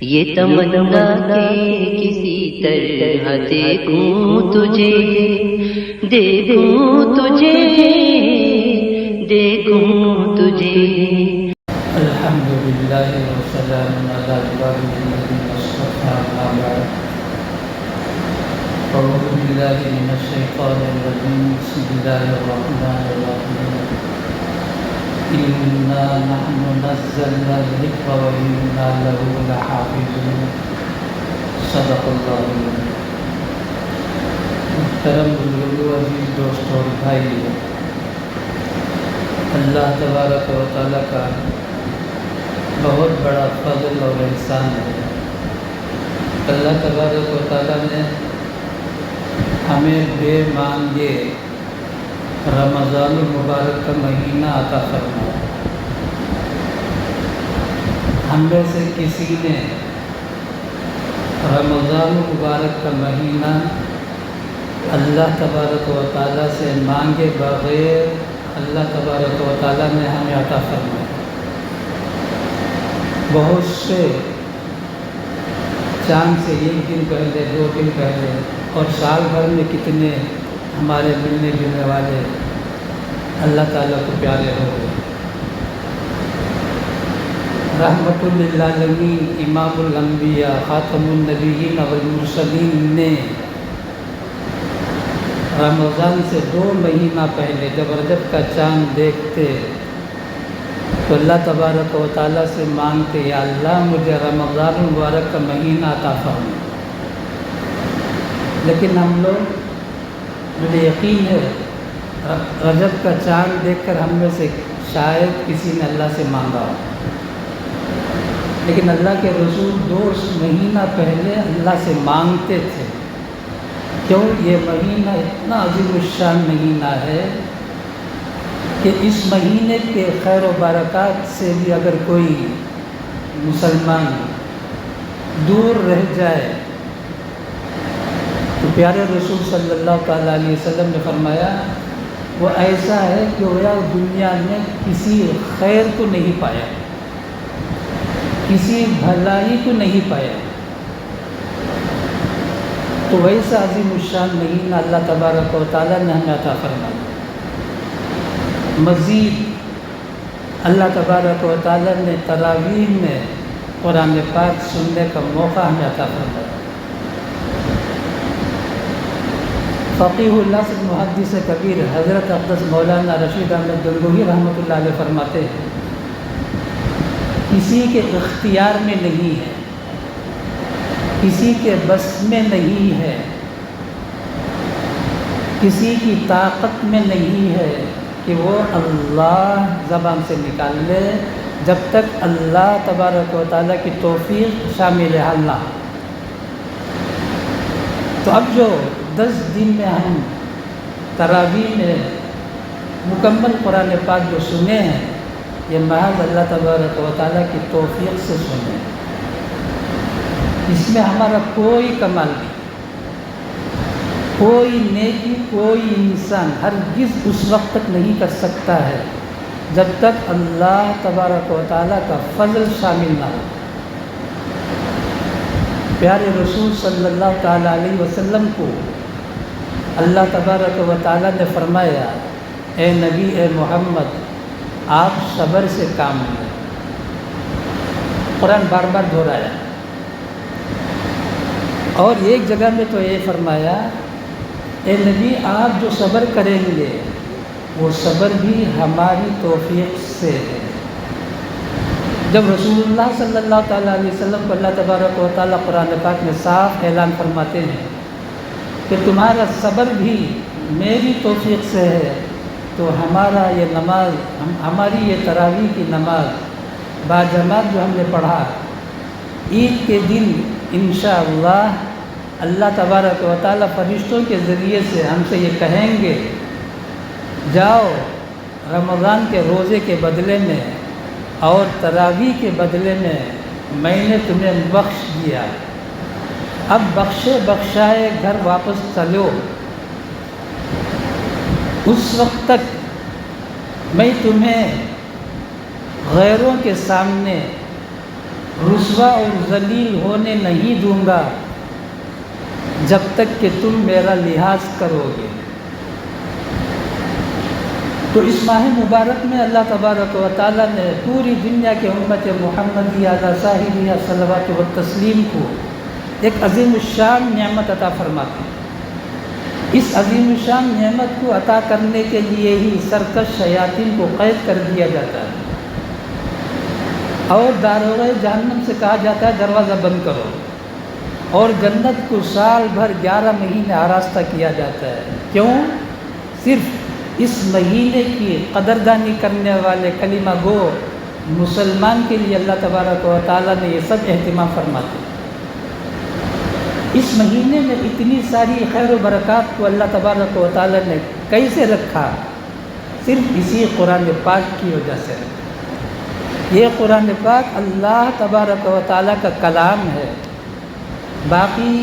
یہ تمنا کہ کسی طرح دیکھوں تجھے، دیکھوں تجھے، دیکھوں تجھے۔ الحمدللہ والسلام علی عبادہ الذین اصطفیٰ، اما بعد۔ اعوذ باللہ من الشیطان الرجیم، بسم اللہ الرحمن الرحیم۔ انا نحن نزلنا الذکر وانا لہ لحافظون، صدق اللہ العظیم۔ محترم بزرگوں، عزیز دوستوں اور بھائیوں، اللہ تبارک و تعالیٰ کا بہت بڑا فضل اور احسان ہے۔ اللہ تبارک و تعالیٰ نے ہمیں بے مانگے رمضان المبارک کا مہینہ عطا فرمایا۔ ہم میں سے کسی نے رمضان المبارک کا مہینہ اللہ تبارک و تعالیٰ سے مانگے بغیر اللہ تبارک و تعالیٰ نے ہمیں عطا فرمایا۔ بہت سے چاند سے ایک دن پہلے، 2 دن پہلے اور سال بھر میں کتنے ہمارے ملنے جلنے والے اللہ تعالیٰ کو پیارے ہو گئے۔ رحمت للعالمین، امام الانبیاء، خاتم النبیین والمرسلین نے رمضان سے 2 مہینہ پہلے جب رجب کا چاند دیکھتے تو اللہ تبارک و تعالیٰ سے مانگتے، یا اللہ مجھے رمضان المبارک کا مہینہ عطا فرما۔ لیکن ہم لوگ، مجھے یقین ہے رجب کا چاند دیکھ کر ہم میں سے شاید کسی نے اللہ سے مانگا ہو، لیکن اللہ کے رسول 2 مہینہ پہلے اللہ سے مانگتے تھے۔ کیوں؟ یہ مہینہ اتنا عظیم الشان مہینہ ہے کہ اس مہینے کے خیر و برکات سے بھی اگر کوئی مسلمان دور رہ جائے تو پیارے رسول صلی اللہ تعالیٰ علیہ وسلم نے فرمایا وہ ایسا ہے کہ وہ دنیا میں کسی خیر کو نہیں پایا، کسی بھلائی کو نہیں پایا۔ تو ویسا عظیم الشان مہینہ اللہ تبارک و تعالیٰ نے ہمیں عطا فرمایا۔ مزید اللہ تبارک و تعالیٰ نے تراویح میں قرآن پاک سننے کا موقع ہمیں عطا فرمایا۔ فقیہ النصر محدث کبیر حضرت اقدس مولانا رشید احمد گنگوہی رحمۃ اللہ علیہ فرماتے ہیں، کسی کے اختیار میں نہیں ہے، کسی کے بس میں نہیں ہے، کسی کی طاقت میں نہیں ہے کہ وہ اللہ زبان سے نکال لے جب تک اللہ تبارک و تعالیٰ کی توفیق شامل حال نہ ہو۔ تو اب جو 10 دن میں ہم تراویح میں مکمل قرآن پاک جو سنے ہیں، یہ محض اللہ تبارک و تعالیٰ کی توفیق سے سنے۔ اس میں ہمارا کوئی کمال نہیں، کوئی نیکی، کوئی انسان ہرگز اس وقت تک نہیں کر سکتا ہے جب تک اللہ تبارک و تعالیٰ کا فضل شامل نہ ہو۔ پیارے رسول صلی اللہ تعالیٰ علیہ وسلم کو اللہ تبارک و تعالیٰ نے فرمایا، اے نبی، اے محمد، آپ صبر سے کام لیں۔ قرآن بار بار دہرایا، اور ایک جگہ میں تو یہ فرمایا، اے نبی، آپ جو صبر کریں گے وہ صبر بھی ہماری توفیق سے ہے۔ جب رسول اللہ صلی اللہ تعالیٰ علیہ وسلم کو اللہ تبارک و تعالیٰ قرآن پاک میں صاف اعلان فرماتے ہیں کہ تمہارا صبر بھی میری توفیق سے ہے، تو ہمارا یہ نماز، ہماری یہ تراویح کی نماز باجماعت جو ہم نے پڑھا، عید کے دن انشاءاللہ اللہ تبارک و تعالیٰ فرشتوں کے ذریعے سے ہم سے یہ کہیں گے، جاؤ رمضان کے روزے کے بدلے میں اور تراویح کے بدلے میں نے تمہیں بخش دیا، اب بخشے بخشائے گھر واپس چلو۔ اس وقت تک میں تمہیں غیروں کے سامنے رسوا اور ذلیل ہونے نہیں دوں گا جب تک کہ تم میرا لحاظ کرو گے۔ تو اس ماہ مبارک میں اللہ تبارک و تعالیٰ نے پوری دنیا کے امت محمدی علی صاحبہ صلوات و تسلیم کو ایک عظیم الشان نعمت عطا فرماتے ہیں۔ اس عظیم الشان نعمت کو عطا کرنے کے لیے ہی سرکش شیاطین کو قید کر دیا جاتا ہے اور داروغ جہنم سے کہا جاتا ہے دروازہ بند کرو، اور جنت کو سال بھر 11 مہینے آراستہ کیا جاتا ہے۔ کیوں؟ صرف اس مہینے کی قدردانی کرنے والے کلمہ گو مسلمان کے لیے اللہ تبارک و تعالیٰ نے یہ سب اہتمام فرماتے ہیں۔ اس مہینے میں اتنی ساری خیر و برکات کو اللہ تبارک و تعالیٰ نے کیسے رکھا؟ صرف اسی قرآن پاک کی وجہ سے رکھا۔ یہ قرآن پاک اللہ تبارک و تعالیٰ کا کلام ہے۔ باقی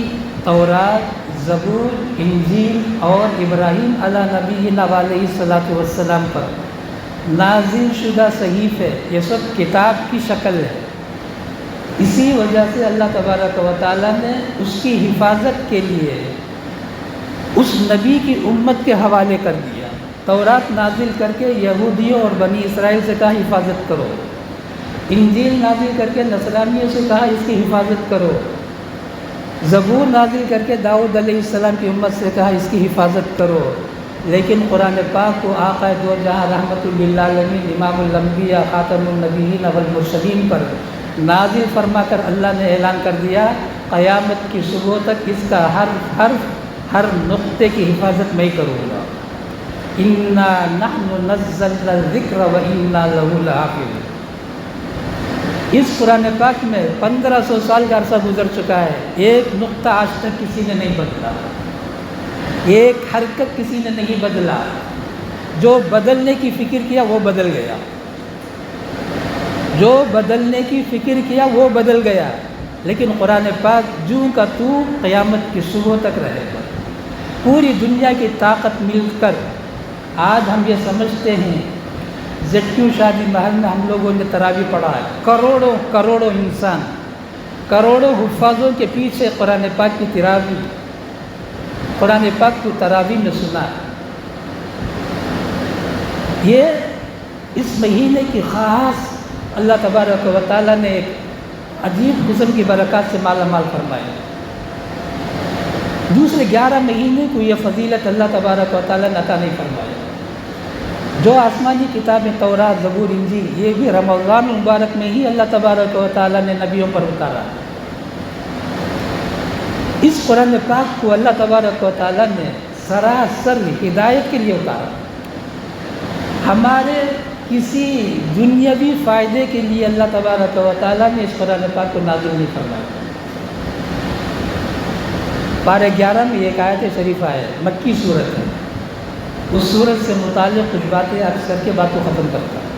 تورات، زبور، انجیل اور ابراہیم علیہ نبینا علیہ الصلاۃ والسلام پر نازل شدہ صحیفے یہ سب کتاب کی شکل ہے۔ اسی وجہ سے اللہ تبارک و تعالیٰ نے اس کی حفاظت کے لیے اس نبی کی امت کے حوالے کر دیا۔ تورات نازل کر کے یہودیوں اور بنی اسرائیل سے کہا حفاظت کرو، انجیل نازل کر کے نصرانیوں سے کہا اس کی حفاظت کرو، زبور نازل کر کے داؤد علیہ السلام کی امت سے کہا اس کی حفاظت کرو، لیکن قرآن پاک کو آقا دو جہاں رحمت للعالمین امام الانبیاء خاتم النبیین والمرسلین پر نازل فرما کر اللہ نے اعلان کر دیا قیامت کی صبح تک اس کا ہر حرف ہر نقطے کی حفاظت میں کروں گا۔ انا نحن نزلنا الذکر وانا لہ لحافظون۔ اس قرآن پاک میں 1500 سال کا عرصہ گزر چکا ہے، ایک نقطہ آج تک کسی نے نہیں بدلا، ایک حرکت کسی نے نہیں بدلا۔ جو بدلنے کی فکر کیا وہ بدل گیا، جو بدلنے کی فکر کیا وہ بدل گیا، لیکن قرآن پاک جوں کا تو قیامت کی صبح تک رہے گا۔ پوری دنیا کی طاقت مل کر آج ہم یہ سمجھتے ہیں زیڈکیو شادی محل میں ہم لوگوں نے تراویح پڑھا ہے، کروڑوں کروڑوں انسان، کروڑوں حفاظوں کے پیچھے قرآن پاک کی تراویح، قرآن پاک کو تراویح میں سنا ہے۔ یہ اس مہینے کی خاص اللہ تبارک و تعالیٰ نے ایک عجیب قسم کی برکات سے مالا مال فرمایا۔ دوسرے 11 مہینے کو یہ فضیلت اللہ تبارک و تعالیٰ نے عطا نہیں فرمایا۔ جو آسمانی کتابیں تورات، زبور، انجیل یہ بھی رمضان المبارک میں ہی اللہ تبارک و تعالیٰ نے نبیوں پر اتارا۔ اس قرآن پاک کو اللہ تبارک و تعالیٰ نے سراسر ہدایت کے لیے اتارا، ہمارے کسی دنیاوی فائدے کے لیے اللہ تبارک و تعالیٰ نے اس قرآن پاک کو نازل نہیں فرمایا۔ پارہ 11 میں ایک آیت شریفہ ہے، مکی صورت ہے، اس صورت سے متعلق کچھ باتیں عرض کر کے بات کو ختم کرتا ہے،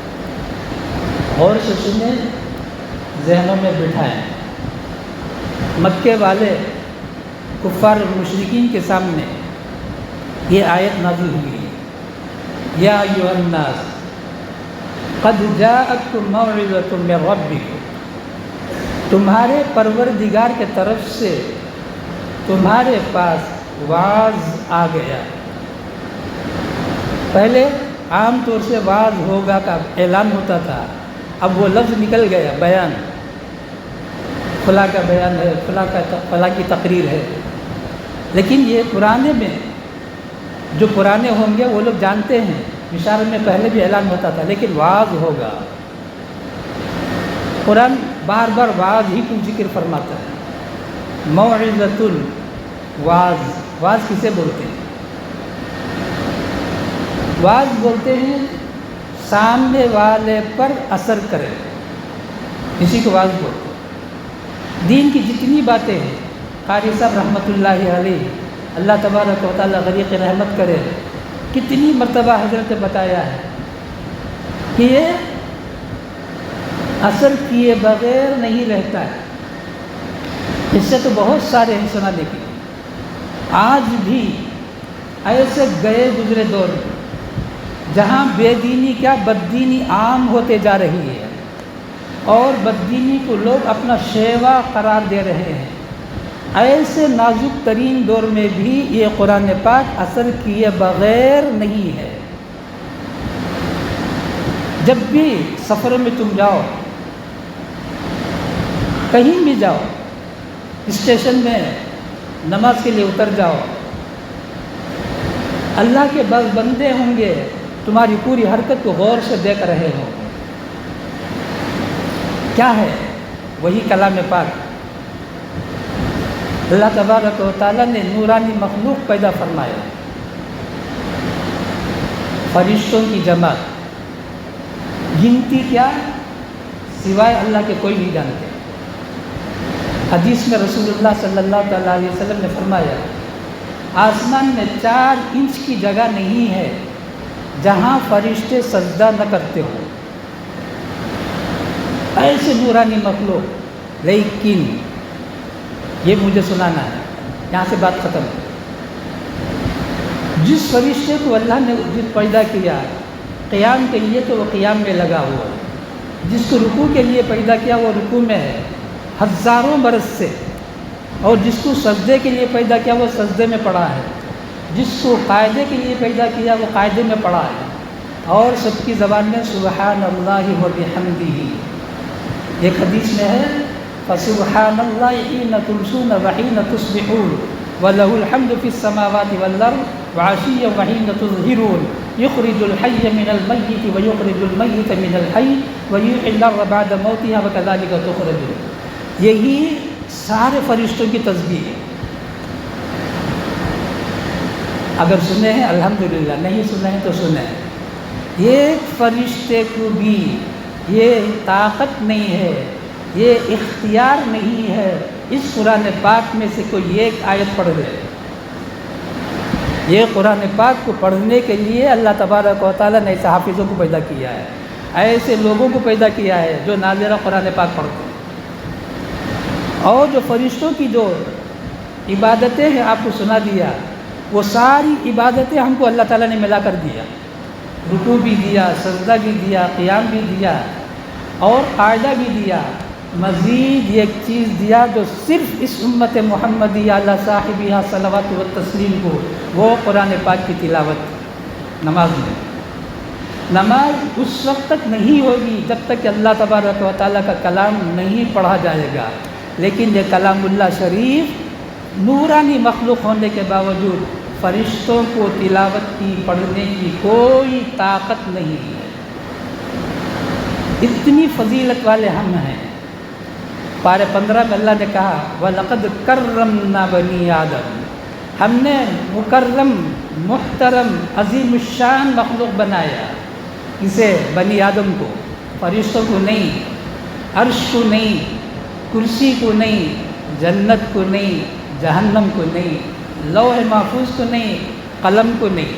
غور سے سنیں، ذہنوں میں بٹھائیں۔ مکے والے کفار اور مشرکین کے سامنے یہ آیت نازل ہوئی ہے، یا ایھا الناس قد جاءتکم موعظۃ من ربکم، تمہارے پروردگار کے طرف سے تمہارے پاس واعظ آ گیا۔ پہلے عام طور سے واعظ ہوگا کا اعلان ہوتا تھا، اب وہ لفظ نکل گیا، بیان، فلاں کا بیان ہے، فلاں کی تقریر ہے۔ لیکن یہ پرانے میں جو پرانے ہوں گے وہ لوگ جانتے ہیں، بشارت میں پہلے بھی اعلان ہوتا تھا، لیکن واعظ ہوگا۔ قرآن بار بار واعظ ہی کو ذکر فرماتا ہے۔ موعظۃ، واعظ، واعظ کسے بولتے ہیں؟ واعظ بولتے ہیں سامنے والے پر اثر کرے، اسی کو واعظ بولتے ہیں۔ دین کی جتنی باتیں ہیں، قاری صاحب رحمۃ اللہ علیہ، اللہ تبارک و تعالیٰ غریق رحمت کرے، کتنی مرتبہ حضرت نے بتایا ہے کہ یہ اثر کیے بغیر نہیں رہتا ہے۔ اس سے تو بہت سارے ہیں سنانے کے لیے۔ آج بھی ایسے گئے گزرے دور میں جہاں بے دینی کیا بددینی عام ہوتے جا رہی ہے، اور بددینی کو لوگ اپنا شیوا قرار دے رہے ہیں، ایسے نازک ترین دور میں بھی یہ قرآن پاک اثر کیے بغیر نہیں ہے۔ جب بھی سفروں میں تم جاؤ، کہیں بھی جاؤ، اسٹیشن میں نماز کے لیے اتر جاؤ، اللہ کے بس بندے ہوں گے تمہاری پوری حرکت کو غور سے دیکھ رہے ہو۔ کیا ہے؟ وہی کلام پاک۔ اللہ تبارک و تعالیٰ نے نورانی مخلوق پیدا فرمایا، فرشتوں کی جماعت، گنتی کیا سوائے اللہ کے کوئی نہیں جانتے۔ حدیث میں رسول اللہ صلی اللہ تعالیٰ علیہ وسلم نے فرمایا، آسمان میں 4 انچ کی جگہ نہیں ہے جہاں فرشتے سجدہ نہ کرتے ہوں، ایسے نورانی مخلوق۔ لیکن یہ مجھے سنانا ہے، یہاں سے بات ختم۔ جس فرشتے کو اللہ نے پیدا کیا قیام کے لیے تو وہ قیام میں لگا ہوا ہے، جس کو رکوع کے لیے پیدا کیا وہ رکوع میں ہے ہزاروں برس سے، اور جس کو سجدے کے لیے پیدا کیا وہ سجدے میں پڑا ہے، جس کو قاعدے کے لیے پیدا کیا وہ قاعدے میں پڑا ہے، اور سب کی زبان میں سبحان اللہ و بحمدہ۔ ایک حدیث میں ہے فسبحان اللہ حین تمسون وحین تصبحون وَلَهُ الْحَمْدُ فِي السَّمَاوَاتِ وَالْأَرْضِ وَعَشِيًّا وَحِينَ تُظْهِرُونَ يُخْرِجُ الْحَيَّ مِنَ الْمَيِّتِ وَيُخْرِجُ الْمَيِّتَ مِنَ الْحَيِّ وَيُحْيِي الْأَرْضَ بَعْدَ مَوْتِهَا وَكَذَلِكَ تُخْرَجُونَ۔ یہی سارے فرشتوں کی تسبیح ہے۔ اگر سنے ہیں الحمدللہ، نہیں سنے ہیں تو سنیں۔ ایک فرشتے کو بھی یہ طاقت نہیں ہے، یہ اختیار نہیں ہے اس قرآن پاک میں سے کوئی ایک آیت پڑھ لے۔ یہ قرآن پاک کو پڑھنے کے لیے اللہ تبارک و تعالیٰ نے ایسے حافظوں کو پیدا کیا ہے، ایسے لوگوں کو پیدا کیا ہے جو ناظرہ قرآن پاک پڑھتے ہیں۔ اور جو فرشتوں کی جو عبادتیں ہیں آپ کو سنا دیا، وہ ساری عبادتیں ہم کو اللہ تعالیٰ نے ملا کر دیا، رکوع بھی دیا، سجدہ بھی دیا، قیام بھی دیا، اور قاعدہ بھی دیا۔ مزید ایک چیز دیا جو صرف اس امت محمدی علی صاحبہ صلوات و تسلیم کو، وہ قرآن پاک کی تلاوت نماز میں۔ نماز اس وقت تک نہیں ہوگی جب تک کہ اللہ تبارک و تعالیٰ کا کلام نہیں پڑھا جائے گا، لیکن یہ کلام اللہ شریف نورانی مخلوق ہونے کے باوجود فرشتوں کو تلاوت کی پڑھنے کی کوئی طاقت نہیں ہے۔ اتنی فضیلت والے ہم ہیں۔ پارے 15 میں اللہ نے کہا وَلَقَدْ كَرَّمْنَا بَنِي آدم، ہم نے مکرم، محترم، عظیم الشان مخلوق بنایا، اسے بنی آدم کو، فرشتوں کو نہیں، عرش کو نہیں، کرسی کو نہیں، جنت کو نہیں، جہنم کو نہیں، لوح محفوظ کو نہیں، قلم کو نہیں۔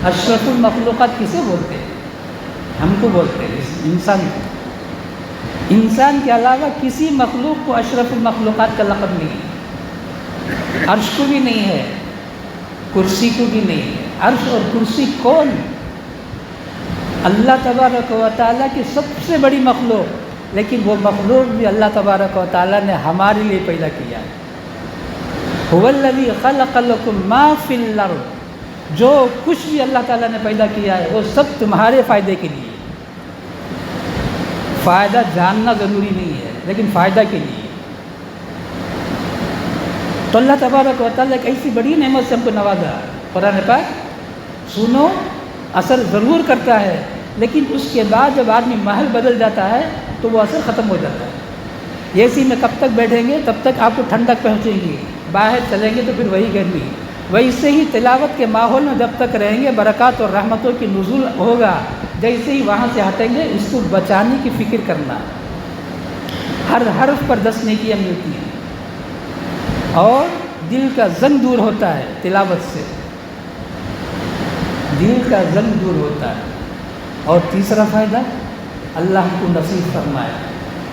اشرف المخلوقات کسے بولتے ہیں؟ ہم کو بولتے ہیں، انسان کو۔ انسان کے علاوہ کسی مخلوق کو اشرف المخلوقات کا لقب نہیں ہے، عرش کو بھی نہیں ہے، کرسی کو بھی نہیں ہے۔ عرش اور کرسی کون؟ اللہ تبارک و تعالیٰ کی سب سے بڑی مخلوق، لیکن وہ مخلوق بھی اللہ تبارک و تعالیٰ نے ہمارے لیے پیدا کیا ہے۔ هو الذی خلق لکم ما فی الارض، جو کچھ بھی اللہ تعالیٰ نے پیدا کیا ہے وہ سب تمہارے فائدے کے لیے۔ فائدہ جاننا ضروری نہیں ہے، لیکن فائدہ کے لیے۔ تو اللہ تبارک و تعالیٰ ایک ایسی بڑی نعمت سے ہم کو نوازا۔ قرآن پاک سنو، اثر ضرور کرتا ہے، لیکن اس کے بعد جب آدمی محل بدل جاتا ہے تو وہ اثر ختم ہو جاتا ہے۔ اے سی میں کب تک بیٹھیں گے تب تک آپ کو ٹھنڈک پہنچے گی، باہر چلیں گے تو پھر وہی گرمی۔ ویسے ہی تلاوت کے ماحول میں جب تک رہیں گے برکات اور رحمتوں کی نزول ہوگا، جیسے ہی وہاں سے ہٹیں گے اس کو بچانے کی فکر کرنا۔ ہر حرف پر 10 نیکیاں ملتی ہیں، اور دل کا زنگ دور ہوتا ہے تلاوت سے، دل کا زنگ دور ہوتا ہے۔ اور تیسرا فائدہ اللہ ہم کو نصیب فرمایا،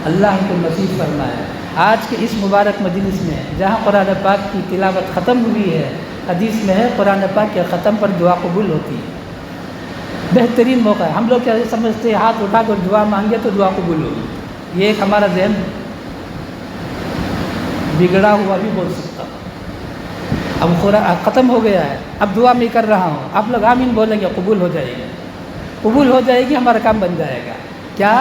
اللہ ہم کو نصیب فرمایا۔ آج کے اس مبارک مجلس میں جہاں قرآن پاک کی تلاوت ختم ہوئی ہے، حدیث میں ہے قرآن پاک کے ختم پر دعا قبول ہوتی ہے۔ بہترین موقع ہے۔ ہم لوگ کیا سمجھتے ہیں ہاتھ اٹھا کر دعا مانگے تو دعا قبول ہوگی، یہ ایک ہمارا ذہن بگڑا ہوا بھی بول سکتا ہوں. اب ختم ہو گیا ہے، اب دعا میں کر رہا ہوں، آپ لوگ آمین بولیں گے، قبول ہو جائے گی، قبول ہو جائے گی، ہمارا کام بن جائے گا. کیا؟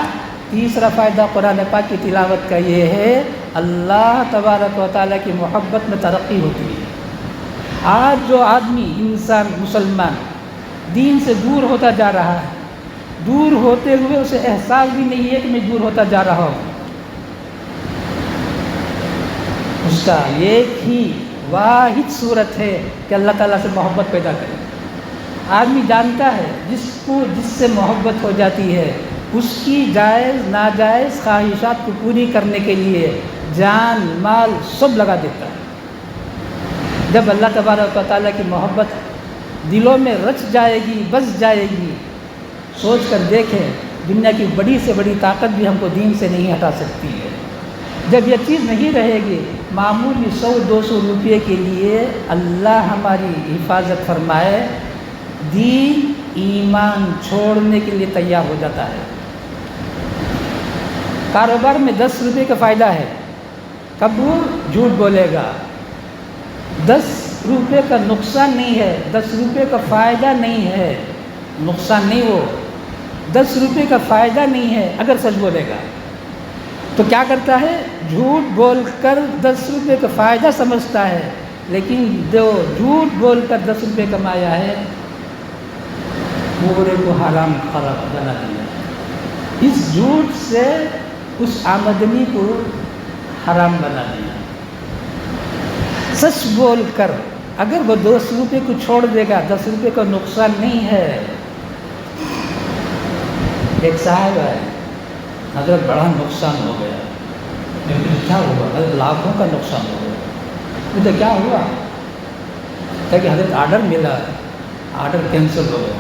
تیسرا فائدہ قرآن پاک کی تلاوت کا یہ ہے، اللہ تبارک و تعالیٰ کی محبت میں ترقی ہوتی ہے. آج جو آدمی، انسان، مسلمان دین سے دور ہوتا جا رہا ہے، دور ہوتے ہوئے اسے احساس بھی نہیں ہے کہ میں دور ہوتا جا رہا ہوں. اس کا ایک ہی واحد صورت ہے کہ اللہ تعالیٰ سے محبت پیدا کرے. آدمی جانتا ہے جس سے محبت ہو جاتی ہے اس کی جائز ناجائز خواہشات کو پوری کرنے کے لیے جان مال سب لگا دیتا ہے. جب اللہ تبارک و تعالیٰ کی محبت دلوں میں رچ جائے گی، بس جائے گی، سوچ کر دیکھیں دنیا کی بڑی سے بڑی طاقت بھی ہم کو دین سے نہیں ہٹا سکتی ہے. جب یہ چیز نہیں رہے گی، معمولی 100-200 روپئے کے لیے اللہ ہماری حفاظت فرمائے دین ایمان چھوڑنے کے لیے تیار ہو جاتا ہے. کاروبار میں 10 روپئے کا فائدہ ہے، کب وہ جھوٹ بولے گا. 10 روپئے کا نقصان نہیں ہے، 10 روپئے کا فائدہ نہیں ہے، نقصان نہیں، وہ 10 روپئے کا فائدہ نہیں ہے اگر سچ بولے گا. تو کیا کرتا ہے؟ جھوٹ بول کر 10 روپئے کا فائدہ سمجھتا ہے، لیکن جو جھوٹ بول کر 10 روپئے کمایا ہے پورے کو حرام خراب بنا دیا. اس جھوٹ سے اس آمدنی کو حرام بنا دیا. سچ بول کر اگر وہ 10 روپئے کو چھوڑ دے گا، 10 روپئے کا نقصان نہیں ہے. ایک صاحب ہے، حضرت بڑا نقصان ہو گیا. کیا ہوا؟ حضرت لاکھوں کا نقصان ہو گیا. مجھے کیا ہوا؟ کہ حضرت آرڈر ملا، آرڈر کینسل ہو گیا.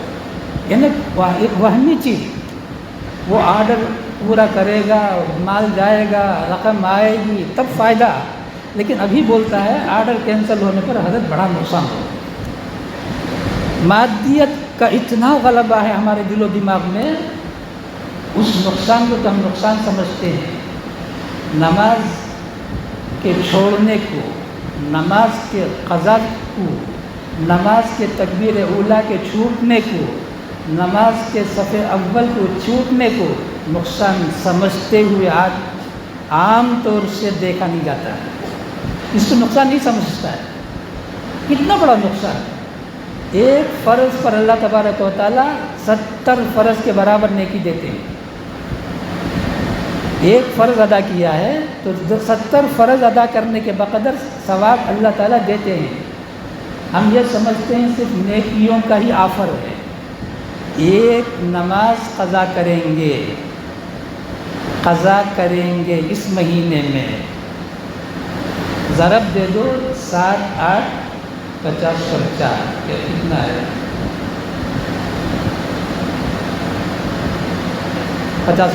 یعنی ایک وہمی چیز، وہ آرڈر پورا کرے گا، مال جائے گا، رقم آئے گی تب فائدہ، لیکن ابھی بولتا ہے آرڈر کینسل ہونے پر حضرت بڑا نقصان ہو گیا. مادیت کا اتنا غلبہ ہے ہمارے دل و دماغ میں، اس نقصان کو تو ہم نقصان سمجھتے ہیں. نماز کے چھوڑنے کو، نماز کے قضا کو، نماز کے تکبیر اولیٰ کے چھوٹنے کو، نماز کے صف اول کو چھوٹنے کو نقصان سمجھتے ہوئے آج عام طور سے دیکھا نہیں جاتا ہے. اس کو نقصان نہیں سمجھتا ہے. کتنا بڑا نقصان ہے. ایک فرض پر اللہ تبارک و تعالیٰ 70 فرض کے برابر نیکی دیتے ہیں. ایک فرض ادا کیا ہے تو 70 فرض ادا کرنے کے بقدر ثواب اللہ تعالیٰ دیتے ہیں. ہم یہ سمجھتے ہیں صرف نیکیوں کا ہی آفر ہے. ایک نماز قضا کریں گے اس مہینے میں، ضرب دے دو 7 8 50 پر 4 کتنا ہے؟ 50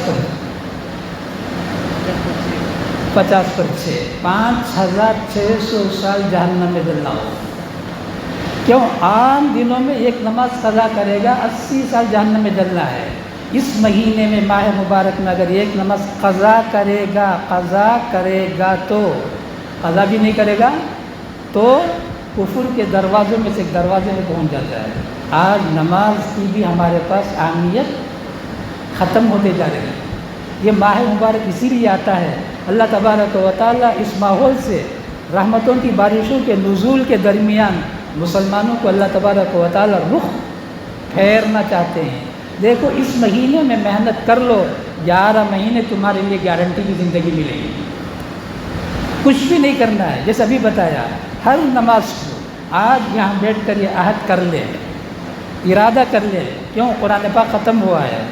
پر 6 5600 سال جہنم میں جلنا ہو. کیوں؟ عام دنوں میں ایک نماز قضا کرے گا 80 سال جہنم میں جلنا ہے. اس مہینے میں ماہ مبارک میں اگر ایک نماز قضا کرے گا تو قضا بھی نہیں کرے گا تو کفر کے دروازوں میں سے ایک دروازے میں پہنچ جاتا ہے. آج نماز کی بھی ہمارے پاس اہمیت ختم ہوتے جا رہی ہے. یہ ماہ مبارک اسی لیے آتا ہے، اللہ تبارک و تعالیٰ اس ماحول سے رحمتوں کی بارشوں کے نزول کے درمیان مسلمانوں کو اللہ تبارک و تعالیٰ رخ پھیرنا چاہتے ہیں. دیکھو اس مہینے میں محنت کر لو، 11 مہینے تمہارے لیے گارنٹی کی زندگی ملے گی. کچھ بھی نہیں کرنا ہے. جیسے ابھی بتایا، ہر نماز کو آج یہاں بیٹھ کر یہ عہد کر لے، ارادہ کر لے. کیوں؟ قرآن پاک ختم ہوا ہے.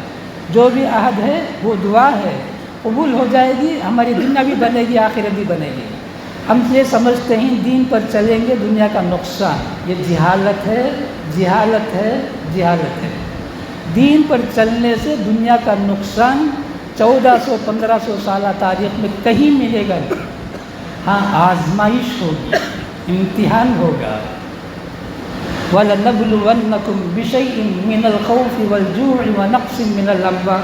جو بھی عہد ہے وہ دعا ہے، قبول ہو جائے گی. ہماری دنیا بھی بنے گی، آخرت بھی بنے گی. ہم یہ سمجھتے ہیں دین پر چلیں گے دنیا کا نقصان. یہ جہالت ہے. دین پر چلنے سے دنیا کا نقصان 1400-1500 سالہ تاریخ میں کہیں ملے گا نہیں. ہاں آزمائش ہوگی، امتحان ہوگا. وَلَنَبْلُوَنَّكُمْ بِشَيْءٍ مِّنَ الْخَوْفِ وَالْجُوعِ وَنَقْصٍ مِّنَ الْأَمْوَالِ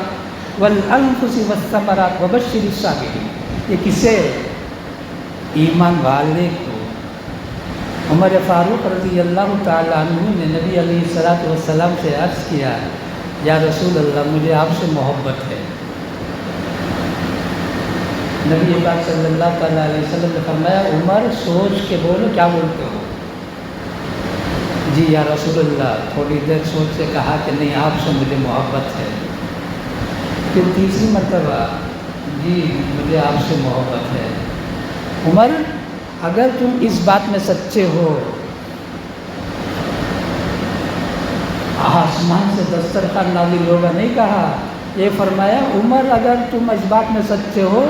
والانفس والثمرات وبشر الصابرین. یہ کسے؟ ایمان والے کو. عمر فاروق رضی اللہ تعالیٰ عنہ نے نبی علیہ الصلوۃ والسلام سے عرض کیا یا رسول اللہ مجھے آپ سے محبت ہے. نبی پاک صلی اللہ تعالیٰ علیہ وسلم نے فرمایا عمر سوچ کے بولو کیا بولتے ہو؟ جی یا رسول اللہ. تھوڑی دیر سوچ کے کہا کہ نہیں آپ سے مجھے محبت ہے. پھر تیسری مرتبہ جی مجھے آپ سے محبت ہے. عمر اگر تم اس بات میں سچے ہو آسمان سے دسترخوان نازل ہوگا نہیں کہا. یہ فرمایا عمر اگر تم اس بات میں سچے ہو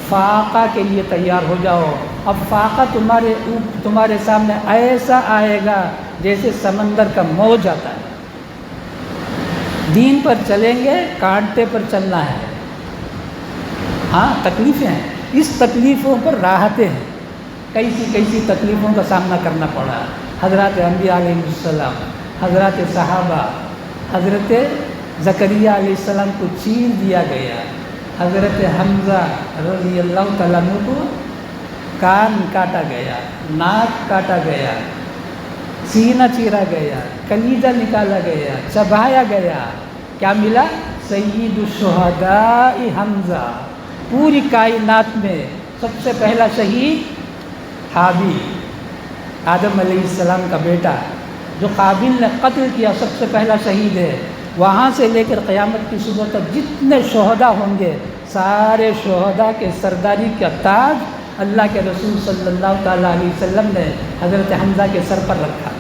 فاقہ کے لیے تیار ہو جاؤ. اب فاقہ تمہارے سامنے ایسا آئے گا جیسے سمندر کا موج آتا ہے. دین پر چلیں گے کانٹے پر چلنا ہے. ہاں تکلیفیں ہیں, اس تکلیفوں پر راحتیں ہیں. کیسی تکلیفوں کا سامنا کرنا پڑا. حضرات انبیاء علیہ السلام, حضرات صحابہ, حضرت زکریہ علیہ السلام کو چیر دیا گیا. حضرت حمزہ رضی اللہ تعالیٰ عنہ کو کان کاٹا گیا, ناک کاٹا گیا, سینہ چیرا گیا, کلیجہ نکالا گیا, چبایا گیا. کیا ملا؟ سید الشہداء حمزہ. پوری کائنات میں سب سے پہلا شہید حابیل, آدم علیہ السلام کا بیٹا, جو قابیل نے قتل کیا سب سے پہلا شہید ہے. وہاں سے لے کر قیامت کی صبح تک جتنے شہداء ہوں گے سارے شہداء کے سرداری کا تاج اللہ کے رسول صلی اللہ تعالیٰ علیہ وسلم نے حضرت حمزہ کے سر پر رکھا.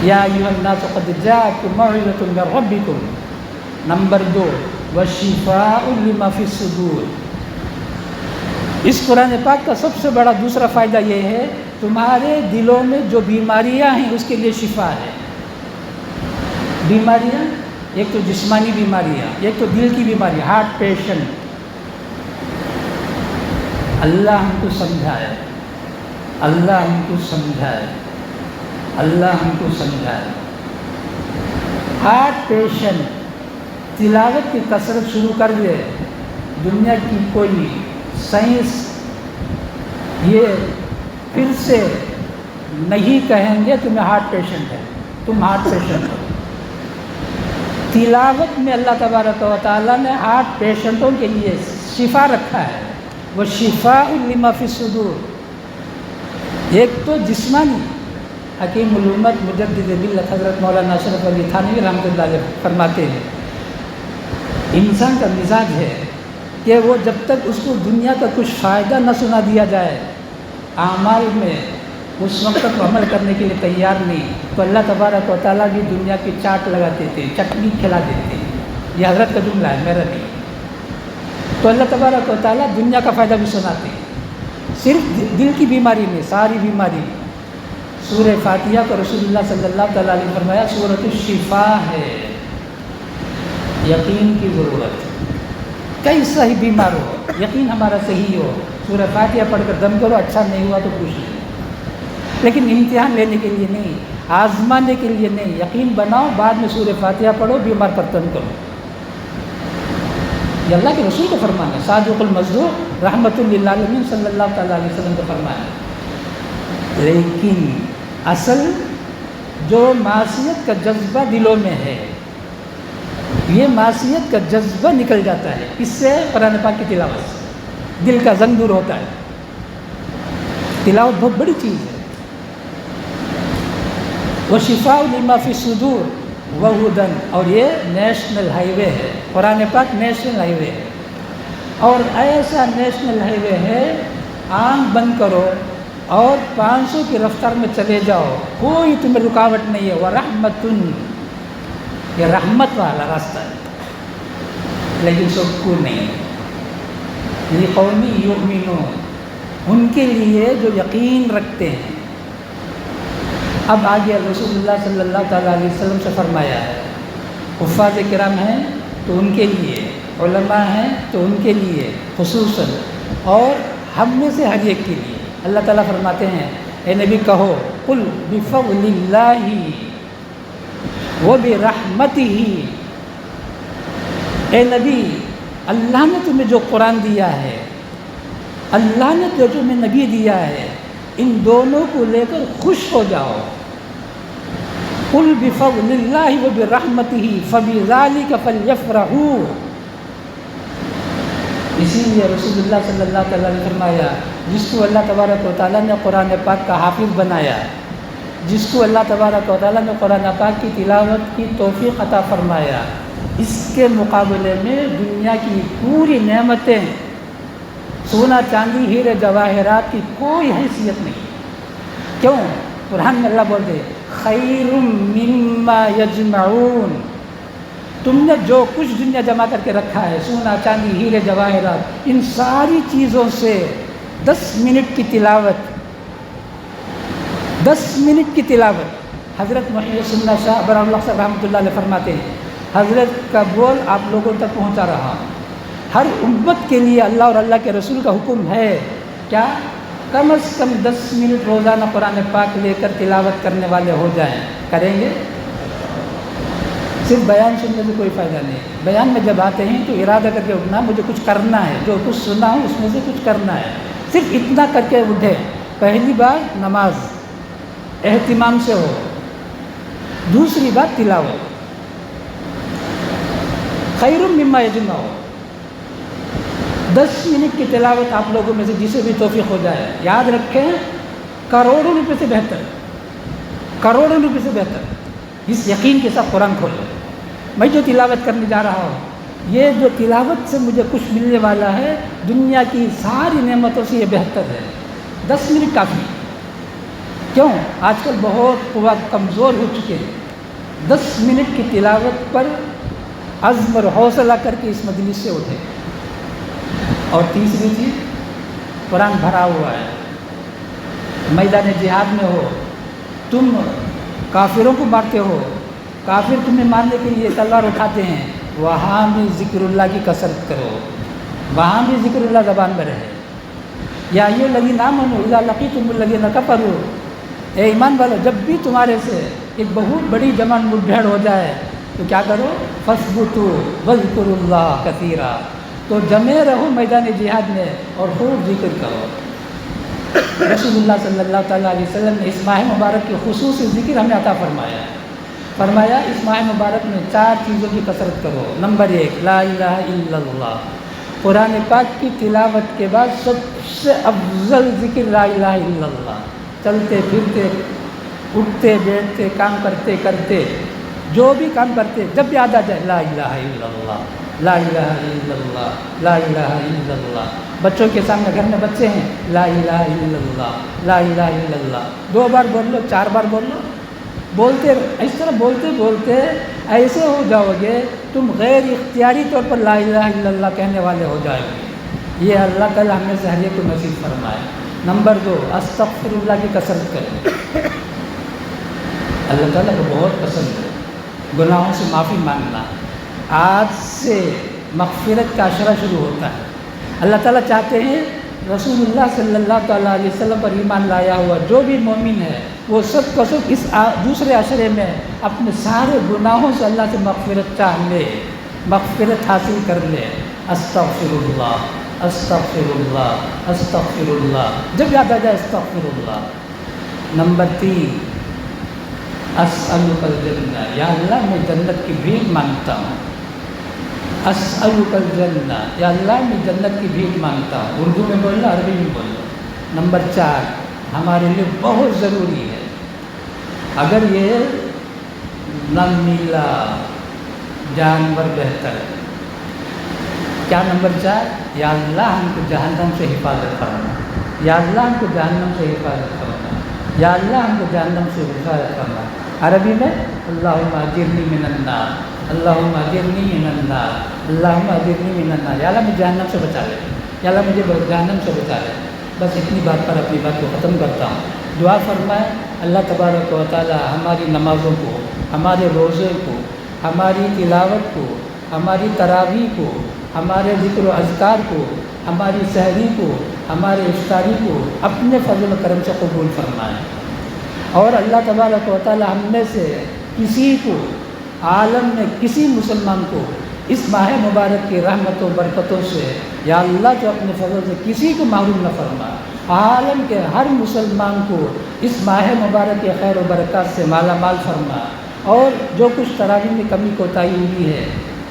یا ایھا الناس قد جاءکم موعظۃ من ربکم. نمبر 2 وشفاء لما فی الصدور. اس قرآن پاک کا سب سے بڑا دوسرا فائدہ یہ ہے تمہارے دلوں میں جو بیماریاں ہیں اس کے لیے شفا ہے. بیماریاں ایک تو جسمانی بیماریاں, ایک تو دل کی بیماری, ہارٹ پیشنٹ. اللہ ہم کو سمجھائے, اللہ ہم کو سمجھائے, اللہ ہم کو سمجھائے. ہارٹ پیشنٹ تلاوت کی کثرت شروع کر دے. دنیا کی کوئی سائنس یہ پھر سے نہیں کہیں گے تمہیں ہارٹ پیشنٹ ہے, تم ہارٹ پیشنٹ ہو. تلاوت میں اللہ تبارک و تعالیٰ نے ہارٹ پیشنٹوں کے لیے شفا رکھا ہے. وہ شفاء لما فی الصدور. ایک تو جسمانی, حکیم الامت مجدد ملت حضرت مولانا اشرف علی تھانوی رحمۃ اللہ علیہ فرماتے ہیں انسان کا مزاج ہے کہ وہ جب تک اس کو دنیا کا کچھ فائدہ نہ سنا دیا جائے اعمال میں اس وقت تک عمل کرنے کے لیے تیار نہیں. تو اللہ تبارک و تعالیٰ بھی دنیا کی چاٹ لگاتے تھے, چٹنی کھلا دیتے. یہ حضرت کا جملہ ہے, میرا نہیں. تو اللہ تبارک و تعالیٰ دنیا کا فائدہ بھی سناتے ہیں. صرف دل کی بیماری میں, ساری بیماری. سورہ فاتحہ کو رسول اللہ صلی اللہ تعالیٰ علیہ وسلم فرمایا سورۃ الشفاء ہے. یقین کی ضرورت. کیسا ہی بیمار ہو, یقین ہمارا صحیح ہو, سورہ فاتحہ پڑھ کر دم کرو, اچھا نہیں ہوا تو کچھ نہیں. لیکن امتحان لینے کے لیے نہیں, آزمانے کے لیے نہیں. یقین بناؤ, بعد میں سورہ فاتحہ پڑھو, بیمار پر تن کرو. یہ اللہ کے رسول کا فرمان ہے. صادق المصدوق رحمۃ للعالمین صلی اللہ تعالیٰ علیہ وسلم کا فرمان ہے. لیکن اصل جو معصیت کا جذبہ دلوں میں ہے, یہ معصیت کا جذبہ نکل جاتا ہے اس سے قرآن پاک کی تلاوت سے. دل کا زنگ دور ہوتا ہے. تلاوت بہت بڑی چیز ہے. وشفاء لما فی الصدور وہدن. اور یہ نیشنل ہائی وے ہے. قرآن پاک نیشنل ہائی وے ہے, اور ایسا نیشنل ہائی وے ہے آنکھ بند کرو اور 500 کی رفتار میں چلے جاؤ, کوئی تمہیں رکاوٹ نہیں ہے. ورحمتن, یہ رحمت والا راستہ ہے. لیکن سب کو نہیں. لقوم یؤمنون, ان کے لیے جو یقین رکھتے ہیں. اب آگے رسول اللہ صلی اللہ تعالیٰ علیہ وسلم سے فرمایا ہے حفاظ کرام ہیں تو ان کے لیے, علماء ہیں تو ان کے لیے خصوصاً, اور ہم میں سے ہر ایک کے لیے. اللہ تعالیٰ فرماتے ہیں اے نبی کہو قل بفضل اللہ وبرحمتہ اے نبی، اللہ نے تمہیں جو قرآن دیا ہے، اللہ نے جو تمہیں نبی دیا ہے، ان دونوں کو لے کر خوش ہو جاؤ۔ قُلْ بِفَضْلِ اللَّهِ وَبِرَحْمَتِهِ فَبِذَلِكَ فَلْيَفْرَحُوا۔ اسی لیے رسول اللہ صلی اللہ تعالیٰ علیہ وسلم فرمایا، جس کو اللہ تبارک و تعالیٰ نے قرآن پاک کا حافظ بنایا، جس کو اللہ تبارک و تعالیٰ نے قرآن پاک کی تلاوت کی توفیق عطا فرمایا، اس کے مقابلے میں دنیا کی پوری نعمتیں، سونا چاندی ہیرے جواہرات کی کوئی حیثیت نہیں۔ کیوں؟ قرآن میں اللہ بولتے ہیں خیر مما یجمعون، تم نے جو کچھ دنیا جمع کر کے رکھا ہے، سونا چاندی ہیرے جواہرات، ان ساری چیزوں سے 10 منٹ کی تلاوت، 10 منٹ کی تلاوت، حضرت محی السنہ شاہ برا اللہ صاحب رحمۃ اللہ علیہ فرماتے ہیں، حضرت کا بول آپ لوگوں تک پہنچا رہا ہوں۔ ہر امت کے لیے اللہ اور اللہ کے رسول کا حکم ہے کیا؟ کم از کم 10 منٹ روزانہ قرآن پاک لے کر تلاوت کرنے والے ہو جائیں۔ کریں گے؟ صرف بیان سننے سے کوئی فائدہ نہیں۔ بیان میں جب آتے ہیں تو ارادہ کر کے اٹھنا، مجھے کچھ کرنا ہے، جو کچھ سنا ہوں اس میں سے کچھ کرنا ہے، صرف اتنا کر کے اٹھے۔ پہلی بات نماز اہتمام سے ہو، دوسری بات تلاوت، خیر مما یجمعون، 10 منٹ کی تلاوت آپ لوگوں میں سے جسے بھی توفیق ہو جائے، یاد رکھیں کروڑوں روپے سے بہتر، کروڑوں روپے سے بہتر۔ اس یقین کے ساتھ قرآن کھولو، میں جو تلاوت کرنے جا رہا ہوں، یہ جو تلاوت سے مجھے کچھ ملنے والا ہے، دنیا کی ساری نعمتوں سے یہ بہتر ہے۔ 10 منٹ کافی۔ کیوں؟ آج کل بہت قوا کمزور ہو چکے ہیں۔ 10 منٹ کی تلاوت پر عزم اور حوصلہ کر کے اس مجلس سے اٹھے۔ اور تیسری چیز، قرآن بھرا ہوا ہے، میدان جہاد میں ہو، تم کافروں کو مارتے ہو، کافر تمہیں مارنے کے لیے تلوار اٹھاتے ہیں، وہاں بھی ذکر اللہ کی کثرت کرو، وہاں بھی ذکر اللہ زبان میں رہے۔ یا ایھا الذین آمنوا اذا لقیتم الذین کفروا، اے ایمان والو، جب بھی تمہارے سے ایک بہت بڑی جمع مٹبھیڑ ہو جائے تو کیا کرو؟ فاثبتوا واذکروا اللہ کثیرا، تو جمے رہو میدان جہاد میں اور خوب ذکر کرو۔ رسول اللہ صلی اللہ تعالیٰ علیہ وسلم نے اس ماہ مبارک کی خصوصی ذکر ہمیں عطا فرمایا اس ماہ مبارک میں 4 چیزوں کی کثرت کرو۔ نمبر 1، لا الہ الا اللہ، قرآن پاک کی تلاوت کے بعد سب سے افضل ذکر لا الہ الا اللہ۔ چلتے پھرتے، اٹھتے بیٹھتے، کام کرتے کرتے، جو بھی کام کرتے، جب یاد آ جائے لا الہ الا اللہ، لا الہ الا اللہ، لا الہ الا اللہ۔ بچوں کے سامنے، گھر میں بچے ہیں، لا الہ الا اللہ، لا الہ الا اللہ، 2 بار بول لو، 4 بار بول لو، بولتے اس طرح بولتے بولتے ایسے ہو جاؤ گے تم غیر اختیاری طور پر لا الہ الا اللہ کہنے والے ہو جائے گے۔ یہ اللہ تعالیٰ ہم نے سے ہر ایک کو نصیب فرمائے۔ نمبر 2، استغفر اللہ کی کثرت کریں۔ اللہ تعالیٰ کو بہت پسند ہے گناہوں سے معافی مانگنا۔ آج سے مغفرت کا عشرہ شروع ہوتا ہے۔ اللہ تعالیٰ چاہتے ہیں رسول اللہ صلی اللہ تعالیٰ علیہ وسلم پر ایمان لایا ہوا جو بھی مومن ہے، وہ سب کا سب اس دوسرے عشرے میں اپنے سارے گناہوں سے اللہ سے مغفرت چاہ لے، مغفرت حاصل کر لے۔ استغفر اللہ، استغفر اللہ، استغفر اللہ، جب یاد آ جائے استغفر اللہ۔ نمبر 3، اسألک الجنہ، یا اللہ میں جنت کی بھیک مانگتا ہوں۔ اسألک الجنہ، یا اللہ میں جنت کی بھیک مانگتا ہوں۔ اردو میں بول لو، عربی میں بول لو۔ نمبر 4، ہمارے لیے بہت ضروری ہے، اگر یہ نہ ملا جانور بہتر ہے۔ کیا نمبر 4؟ یا اللہ ہم کو جہنم سے حفاظت کرنا، یا اللہ ہم کو جہنم سے حفاظت کرنا، یا اللہ ہم کو جہنم سے حفاظت کرنا۔ عربی میں اللہم اجرنی من النار، اللہم اجرنی من النار، اللہم اجرنی من النار، یا اللہ مجھے جہنم سے بچا لے، یا اللہ مجھے جہنم سے بچا لے۔ بس اتنی بات پر اپنی بات کو ختم کرتا ہوں۔ دعا فرمائے اللہ تبارک و تعالی ہماری نمازوں کو، ہمارے روزے کو، ہماری تلاوت کو، ہماری تراویح کو، ہمارے ذکر و اذکار کو، ہماری سحری کو، ہمارے افطاری کو اپنے فضل و کرم سے قبول فرمائے۔ اور اللہ تبارک و تعالی ہم میں سے کسی کو، عالم میں کسی مسلمان کو اس ماہ مبارک کی رحمت و برکتوں سے یا اللہ تو اپنے فضل سے کسی کو محروم نہ فرما، عالم کے ہر مسلمان کو اس ماہ مبارک کے خیر و برکات سے مالا مال فرما، اور جو کچھ تراویح میں کمی کوتاہی ہوئی ہے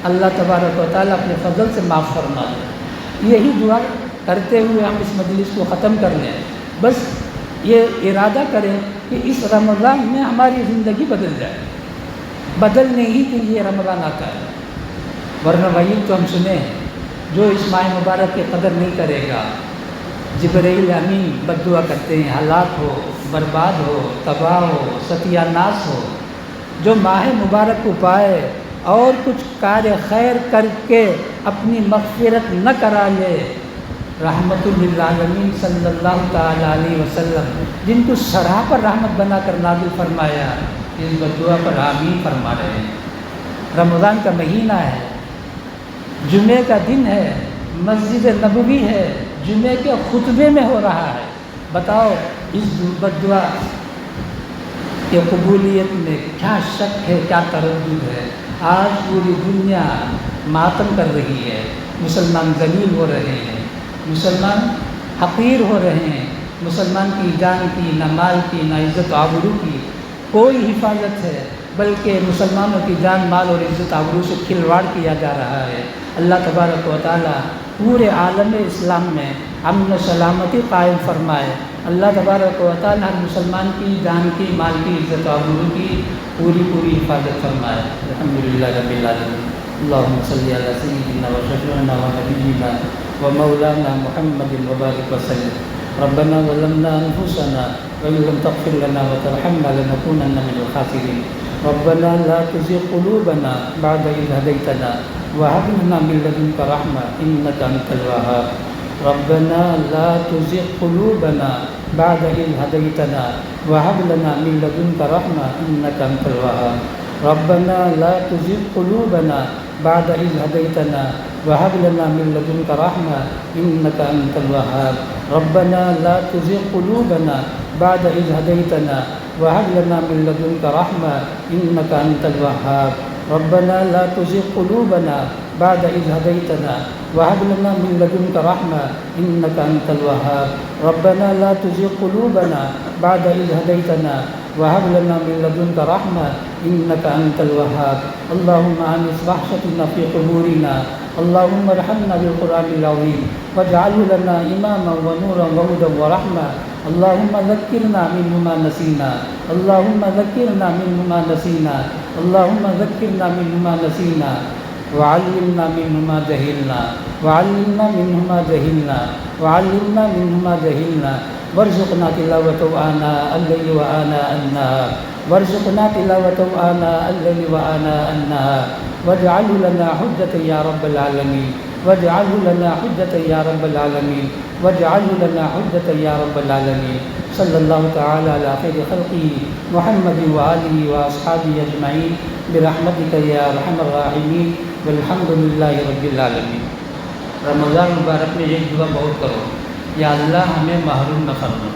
اللہ تبارک و تعالیٰ اپنے فضل سے معاف فرما دے۔ یہی دعا کرتے ہوئے ہم اس مجلس کو ختم کر لیں، بس یہ ارادہ کریں کہ اس رمضان میں ہماری زندگی بدل جائے، بدلنے ہی کے لیے رمضان آتا ہے، ورنہ وہی تو ہم سنے ہیں جو اس ماہ مبارک کی قدر نہیں کرے گا جبرائیل امین بد دعا کرتے ہیں، ہلاک ہو، برباد ہو، تباہ ہو، ستیہ ناس ہو۔ جو ماہ مبارک کو پائے اور کچھ کار خیر کر کے اپنی مغفرت نہ کرا لے، رحمت للعالمین صلی اللہ تعالی علیہ وسلم جن کو سراہ پر رحمت بنا کر نازل فرمایا، اس بد دعا پر آمین فرما رہے ہیں۔ رمضان کا مہینہ ہے، جمعے کا دن ہے، مسجد نبوی ہے، جمعے کے خطبے میں ہو رہا ہے، بتاؤ اس بد دعا کہ قبولیت میں کیا شک ہے، کیا تردد ہے؟ آج پوری دنیا ماتم کر رہی ہے، مسلمان ذلیل ہو رہے ہیں، مسلمان حقیر ہو رہے ہیں، مسلمان کی جان کی، نہ مال کی، نہ عزت آبرو کی کوئی حفاظت ہے، بلکہ مسلمانوں کی جان، مال اور عزت آبرو سے کھلواڑ کیا جا رہا ہے۔ اللہ تبارک و تعالیٰ پورے عالم اسلام میں امن و سلامتی قائم فرمائے۔ اللہ تبارک و تعالیٰ ہر مسلمان کی جان کی، مال کی، عزت و آبرو کی پوری حفاظت فرمائے۔ الحمدللہ رب العالمین۔ اللہم صلی علی سیدنا و شفیعنا و نبینا و مولانا محمد وبارک وسلم۔ ربنا ظلمنا انفسنا وان لم تغفر لنا وترحمنا لنكونن من الخاسرین۔ ربنا لا تزغ قلوبنا بعد إذ هديتنا وهب لنا من لدنك رحمة إنك أنت الوهاب۔ ربنا لا تزغ قلوبنا بعد إذ هديتنا وهب لنا من لدنك رحمة إنك أنت الوهاب۔ ربنا لا تزغ قلوبنا بعد إذ هديتنا وهب لنا من لدنك رحمة إنك أنت الوهاب۔ ربنا لا تزغ قلوبنا بعد إذ هديتنا وهب لنا من لدنك رحمة إنك أنت الوهاب۔ ربنا لا تزغ قلوبنا بعد إذ هديتنا وهب لنا من لدنك رحمة إنك أنت الوهاب۔ ربنا لا تزغ قلوبنا بعد إذ هديتنا وهب لنا من لدنك رحمة إنك أنت الوهاب۔ اللهم آنس وحشتنا في قبورنا، اللهم ارحمنا بالقرآن العظيم واجعله لنا إماما ونورا وهدى ورحمة۔ اللهم ذكرنا منه ما نسينا، اللهم ذكرنا منه ما نسينا، اللهم ذكرنا منه ما نسينا، وعلمنا منه ما جهلنا، وعلمنا منه ما جهلنا، وعلمنا منه ما جهلنا، وارزقنا تلاوته آناء الليل وآناء النهار، وارزقنا تلاوته آناء الليل وآناء النهار، واجعله لنا حجة يا رب العالمين، واجعله لنا حجة يا رب العالمين، واجعله لنا حجة يا رب العالمين۔ صلی اللہ تعالی علی خیر خلقہ محمد وآلہ وأصحابہ اجمعین برحمتک یا ارحم الراحمین والحمد للہ رب العالمین۔ رمضان مبارک میں ایک دعا بہت کرو، یا اللہ ہمیں محروم نہ فرما۔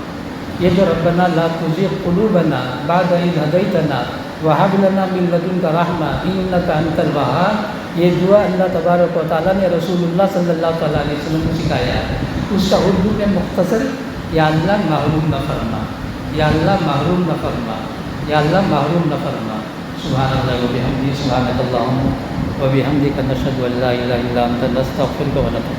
یہ جو ربنا لا تزغ قلوبنا بعد إذ هديتنا وهب لنا من لدنك رحمة إنك أنت الوهاب، یہ دعا اللہ تبارک و تعالیٰ نے رسول اللہ صلی اللہ تعالیٰ علیہ وسلم کو سکھایا ہے۔ اس کا اردو میں مختصر یا اللہ محروم نہ فرما، یا اللہ محروم نہ فرما، یا اللہ محروم نہ فرما۔ سبحان اللہ و بحمدہ، سبحانک اللہم و بحمدک، نشہد ان لا الہ الا انت، نستغفرک و نتوب۔